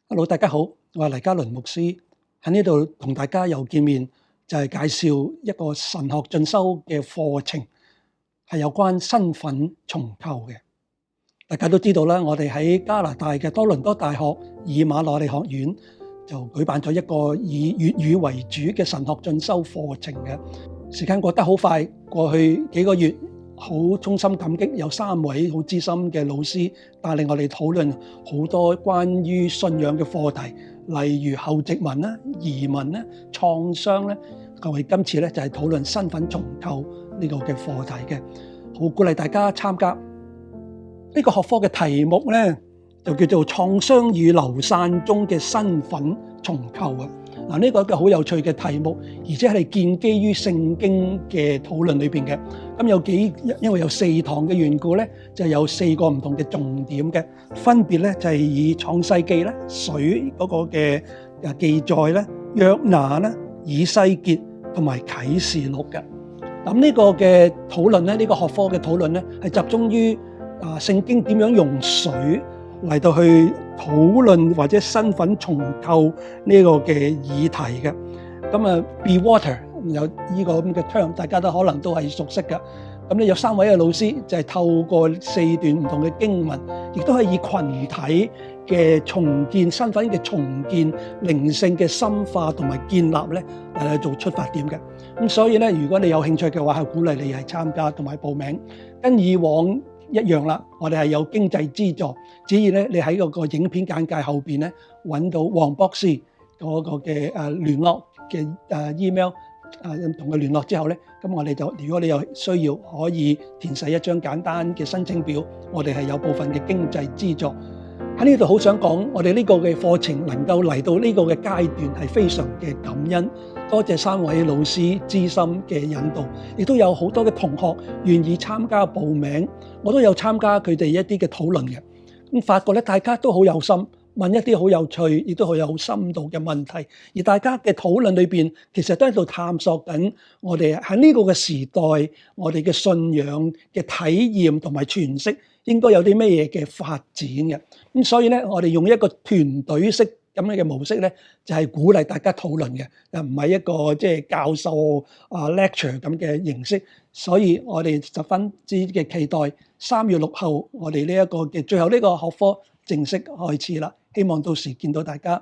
Hello，大家好，我係黎嘉倫牧師喺呢度同大家又見面，就係介紹一個神學進修嘅課程，係有關身份重構嘅。大家都知道啦，我哋喺加拿大嘅多倫多大學以馬內利學院就舉辦咗一個以粵語為主嘅神學進修課程嘅。時間過得好快，過去幾個月好衷心感激有3位好資深嘅老師帶領我哋討論好多關於信仰嘅課題，例如後殖民啦、移民啦、創傷咧。各位今次咧就係討論身份重構呢個嘅課題嘅，好鼓勵大家參加。呢個學科嘅題目咧就叫做創傷與流散中嘅身份重構啊！嗱，呢個一個好有趣嘅題目，而且係建基於聖經嘅討論裏邊嘅。咁因為有4堂嘅緣故咧，就有4個唔同嘅重點嘅，分別咧就係以創世記咧、水嗰個嘅記載咧、約拿咧、以西結同埋啟示錄嘅。咁呢個嘅討論咧，呢個學科嘅討論咧，係集中於聖經點樣用水嚟到去討論或者身份重構呢個嘅議題嘅。咁Be Water 有呢個咁嘅 term， 大家都可能都係熟悉嘅。咁咧有3位嘅老師就係透過4段唔同嘅經文，亦都係以群體嘅重建身份嘅重建、靈性嘅深化同埋建立咧嚟做出發點嘅。咁所以咧，如果你有興趣嘅話，係鼓勵你係參加同埋報名，跟以往一樣啦。我哋係有經濟資助，只要咧你喺嗰個影片簡介後邊咧揾到黃博士嗰個嘅聯絡嘅email，同佢聯絡之後咧，咁我哋就如果你有需要，可以填寫一張簡單嘅申請表，我哋係有部分嘅經濟資助。喺呢度好想講，我哋呢個嘅課程能夠嚟到呢個嘅階段係非常嘅感恩，多謝3位老師資深嘅引導，亦都有好多嘅同學願意參加報名，我都有參加佢哋一啲嘅討論嘅。咁發覺咧，大家都好有心，問一啲好有趣，亦都好有深度嘅問題，而大家嘅討論裏邊，其實都喺度探索緊我哋喺呢個嘅時代，我哋嘅信仰嘅體驗同埋詮釋應該有啲咩嘢嘅發展嘅。咁所以咧，我哋用一個團隊式咁樣嘅模式咧，就係鼓勵大家討論嘅，唔係一個即係教授lecture 咁嘅形式。所以我哋十分之嘅期待3月6號我哋呢一個嘅最後呢個學科正式開始啦。希望到時見到大家。